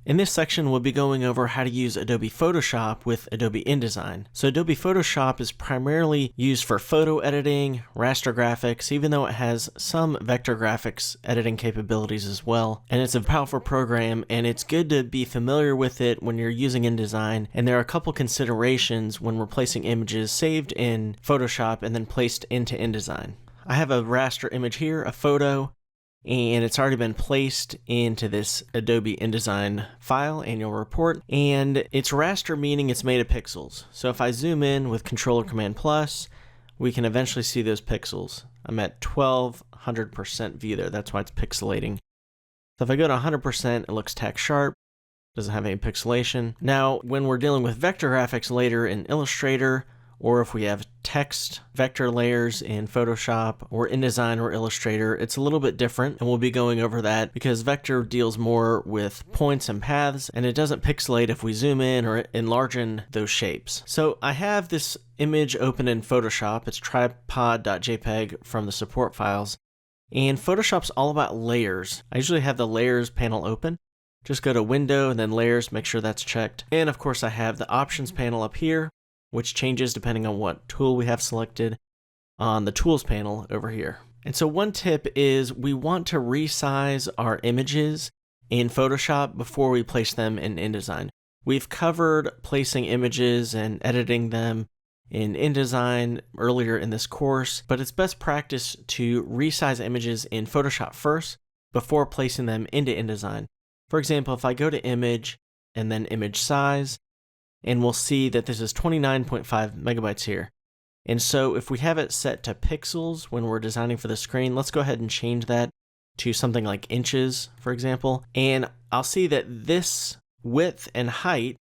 In this section, we'll be going over how to use Adobe Photoshop with Adobe InDesign. So Adobe Photoshop is primarily used for photo editing, raster graphics, even though it has some vector graphics editing capabilities as well. And it's a powerful program, and it's good to be familiar with it when you're using InDesign. And there are a couple considerations when replacing images saved in Photoshop and then placed into InDesign. I have a raster image here, a photo, and it's already been placed into this Adobe InDesign file, annual report, and it's raster meaning it's made of pixels. So if I zoom in with Control or Command plus, we can eventually see those pixels. I'm at 1200% view there, that's why it's pixelating. So if I go to 100%, it looks tack sharp, doesn't have any pixelation. Now, when we're dealing with vector graphics later in Illustrator, or if we have text vector layers in Photoshop or InDesign or Illustrator, it's a little bit different, and we'll be going over that because vector deals more with points and paths, and it doesn't pixelate if we zoom in or enlarge in those shapes. So I have this image open in Photoshop. It's tripod.jpg from the support files, and Photoshop's all about layers. I usually have the layers panel open. Just go to Window and then Layers, make sure that's checked. And of course I have the Options panel up here, which changes depending on what tool we have selected on the Tools panel over here. And so one tip is we want to resize our images in Photoshop before we place them in InDesign. We've covered placing images and editing them in InDesign earlier in this course, but it's best practice to resize images in Photoshop first before placing them into InDesign. For example, if I go to Image and then Image Size, and we'll see that this is 29.5 megabytes here. And so if we have it set to pixels when we're designing for the screen, let's go ahead and change that to something like inches, for example. And I'll see that this width and height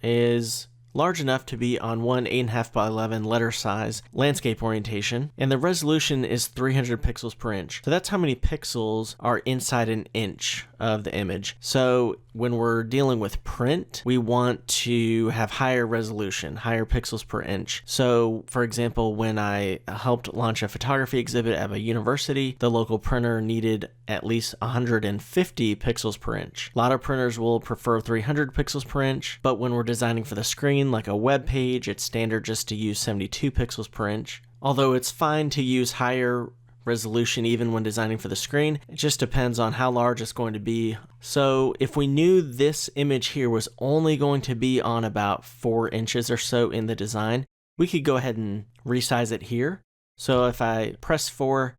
is large enough to be on one 8.5 by 11 letter size landscape orientation, and the resolution is 300 pixels per inch. So that's how many pixels are inside an inch of the image. So when we're dealing with print, we want to have higher resolution, higher pixels per inch. So for example, when I helped launch a photography exhibit at a university, the local printer needed at least 150 pixels per inch. A lot of printers will prefer 300 pixels per inch, but when we're designing for the screen, like a web page, it's standard just to use 72 pixels per inch. Although it's fine to use higher resolution even when designing for the screen, it just depends on how large it's going to be. So if we knew this image here was only going to be on about 4 inches or so in the design, we could go ahead and resize it here. So if I press 4,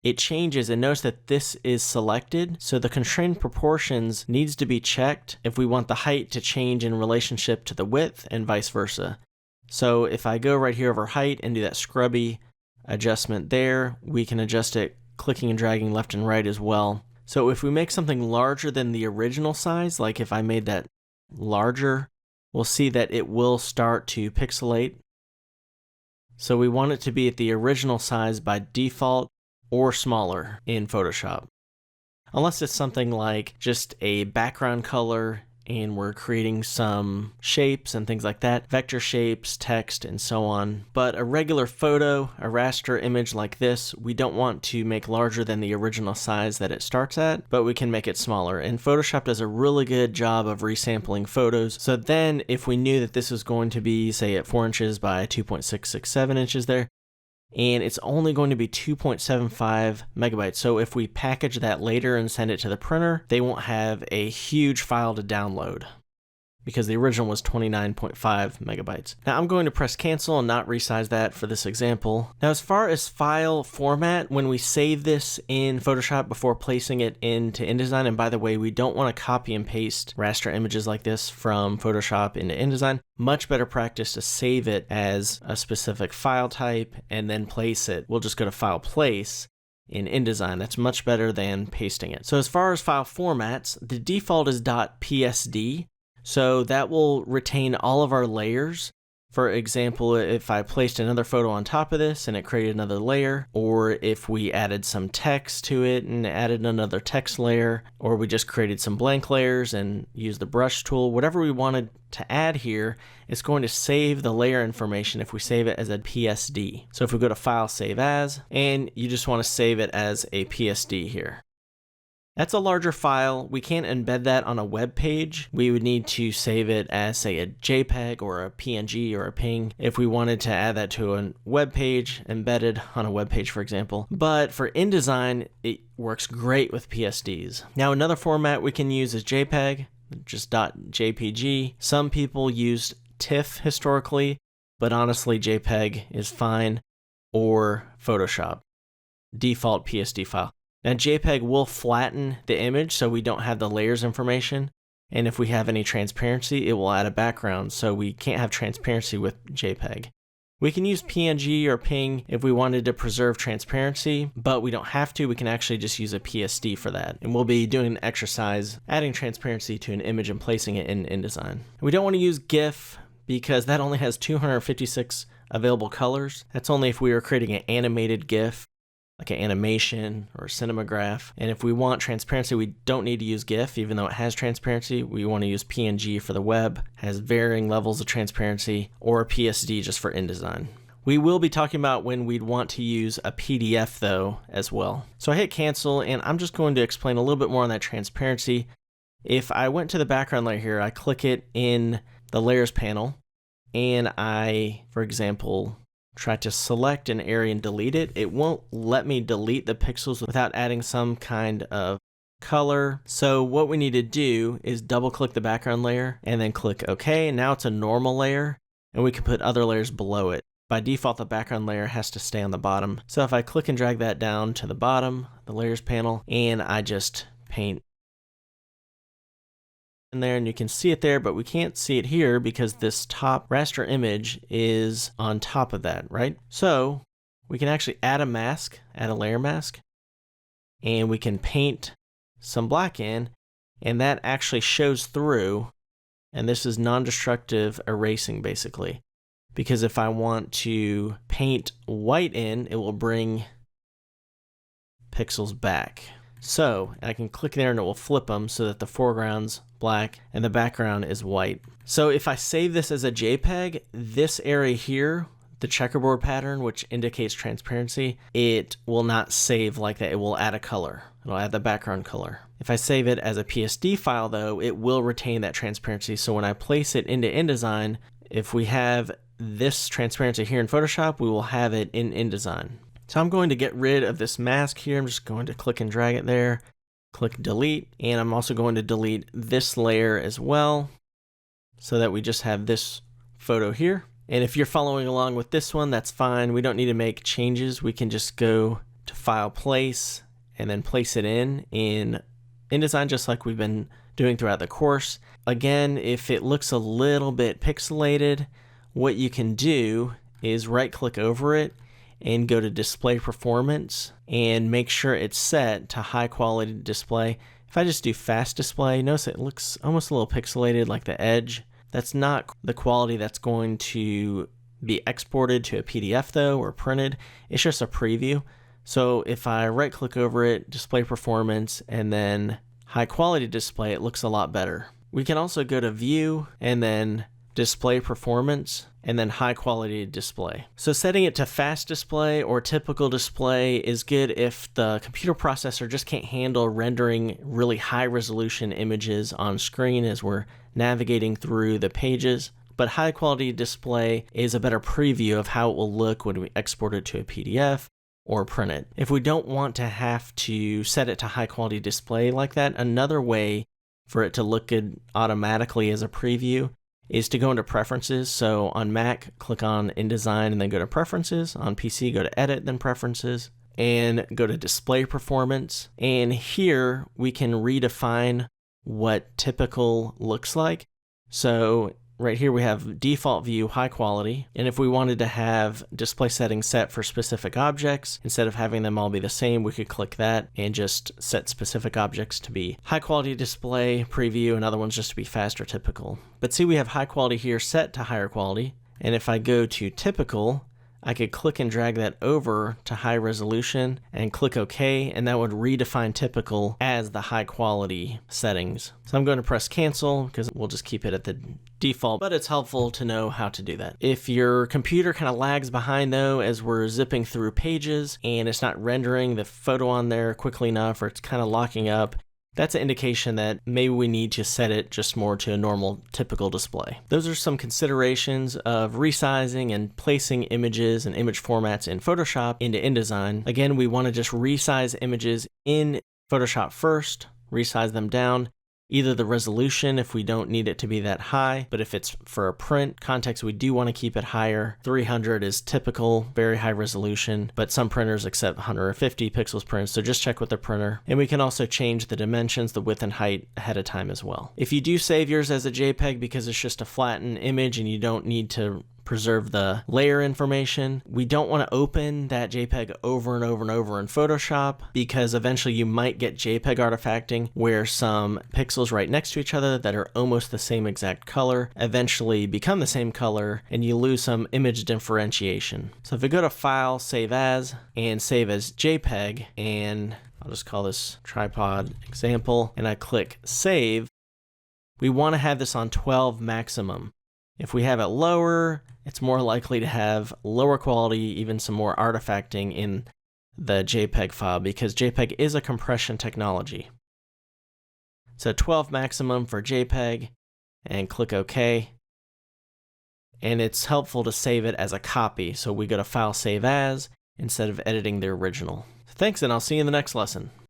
it changes, and notice that this is selected, so the constrained proportions needs to be checked if we want the height to change in relationship to the width and vice versa. So if I go right here over height and do that scrubby adjustment there, we can adjust it clicking and dragging left and right as well. So if we make something larger than the original size, like if I made that larger, we'll see that it will start to pixelate. So we want it to be at the original size by default, or smaller in Photoshop. Unless it's something like just a background color and we're creating some shapes and things like that, vector shapes, text, and so on. But a regular photo, a raster image like this, we don't want to make larger than the original size that it starts at, but we can make it smaller. And Photoshop does a really good job of resampling photos. So then if we knew that this was going to be, say, at 4 inches by 2.667 inches there, and it's only going to be 2.75 megabytes. So if we package that later and send it to the printer, they won't have a huge file to download because the original was 29.5 megabytes. Now I'm going to press cancel and not resize that for this example. Now as far as file format, when we save this in Photoshop before placing it into InDesign, and by the way, we don't want to copy and paste raster images like this from Photoshop into InDesign. Much better practice to save it as a specific file type and then place it. We'll just go to File Place in InDesign. That's much better than pasting it. So as far as file formats, the default is .psd. So that will retain all of our layers. For example, if I placed another photo on top of this and it created another layer, or if we added some text to it and added another text layer, or we just created some blank layers and used the brush tool, whatever we wanted to add here, it's going to save the layer information if we save it as a PSD. So if we go to File, Save As, and you just want to save it as a PSD here. That's a larger file. We can't embed that on a web page. We would need to save it as, say, a JPEG or a PNG or a PNG if we wanted to add that to a web page, embedded on a web page, for example. But for InDesign, it works great with PSDs. Now, another format we can use is JPEG, just .jpg. Some people used TIFF historically, but honestly, JPEG is fine, or Photoshop, default PSD file. Now JPEG will flatten the image so we don't have the layers information, and if we have any transparency, it will add a background, so we can't have transparency with JPEG. We can use PNG or PNG if we wanted to preserve transparency, but we don't have to. We can actually just use a PSD for that, and we'll be doing an exercise adding transparency to an image and placing it in InDesign. We don't want to use GIF because that only has 256 available colors. That's only if we were creating an animated GIF, like an animation or a cinematograph. And if we want transparency, we don't need to use GIF, even though it has transparency. We want to use PNG for the web, has varying levels of transparency, or PSD just for InDesign. We will be talking about when we'd want to use a PDF though as well. So I hit cancel, and I'm just going to explain a little bit more on that transparency. If I went to the background layer here, I click it in the layers panel, and I, for example, try to select an area and delete it, it won't let me delete the pixels without adding some kind of color. So what we need to do is double click the background layer and then click OK. Now it's a normal layer, and we can put other layers below it. By default, the background layer has to stay on the bottom. So if I click and drag that down to the bottom, the layers panel, and I just paint in there, and you can see it there, but we can't see it here because this top raster image is on top of that, right? So we can actually add a mask, add a layer mask, and we can paint some black in, and that actually shows through, and this is non-destructive erasing basically, because if I want to paint white in, it will bring pixels back. So I can click there and it will flip them so that the foreground's black and the background is white. So if I save this as a JPEG, this area here, the checkerboard pattern, which indicates transparency, it will not save like that. It will add a color. It'll add the background color. If I save it as a PSD file though, it will retain that transparency. So when I place it into InDesign, if we have this transparency here in Photoshop, we will have it in InDesign. So I'm going to get rid of this mask here. I'm just going to click and drag it there, click delete, and I'm also going to delete this layer as well so that we just have this photo here. And if you're following along with this one, that's fine. We don't need to make changes. We can just go to File, Place, and then place it in InDesign just like we've been doing throughout the course. Again, if it looks a little bit pixelated, what you can do is right-click over it and go to Display Performance and make sure it's set to High Quality Display. If I just do Fast Display, notice it looks almost a little pixelated like the edge. That's not the quality that's going to be exported to a PDF though, or printed. It's just a preview. So if I right click over it, Display Performance, and then High Quality Display, it looks a lot better. We can also go to View and then Display Performance, and then High Quality Display. So setting it to Fast Display or Typical Display is good if the computer processor just can't handle rendering really high resolution images on screen as we're navigating through the pages. But High Quality Display is a better preview of how it will look when we export it to a PDF or print it. If we don't want to have to set it to High Quality Display like that, another way for it to look good automatically as a preview is to go into Preferences. So on Mac, click on InDesign and then go to Preferences. On PC, go to Edit, then Preferences, and go to Display Performance. And here we can redefine what typical looks like. So right here we have default view, high quality. And if we wanted to have display settings set for specific objects, instead of having them all be the same, we could click that and just set specific objects to be high quality display, preview, and other ones just to be fast or typical. But see, we have high quality here set to higher quality. And if I go to typical, I could click and drag that over to high resolution and click OK, and that would redefine typical as the high quality settings. So I'm going to press cancel because we'll just keep it at the default, but it's helpful to know how to do that. If your computer kind of lags behind though as we're zipping through pages and it's not rendering the photo on there quickly enough, or it's kind of locking up, that's an indication that maybe we need to set it just more to a normal typical display. Those are some considerations of resizing and placing images and image formats in Photoshop into InDesign. Again, we want to just resize images in Photoshop first, resize them down, either the resolution if we don't need it to be that high, but if it's for a print context, we do want to keep it higher. 300 is typical, very high resolution, but some printers accept 150 pixels prints, so just check with the printer. And we can also change the dimensions, the width and height ahead of time as well. If you do save yours as a JPEG because it's just a flattened image and you don't need to preserve the layer information, we don't want to open that JPEG over and over and over in Photoshop, because eventually you might get JPEG artifacting where some pixels right next to each other that are almost the same exact color eventually become the same color and you lose some image differentiation. So if we go to File, Save As, and Save as JPEG, and I'll just call this tripod example, and I click Save, we want to have this on 12 maximum. If we have it lower, it's more likely to have lower quality, even some more artifacting in the JPEG file, because JPEG is a compression technology. So 12 maximum for JPEG, and click OK. And it's helpful to save it as a copy, so we go to File, Save As, instead of editing the original. Thanks, and I'll see you in the next lesson.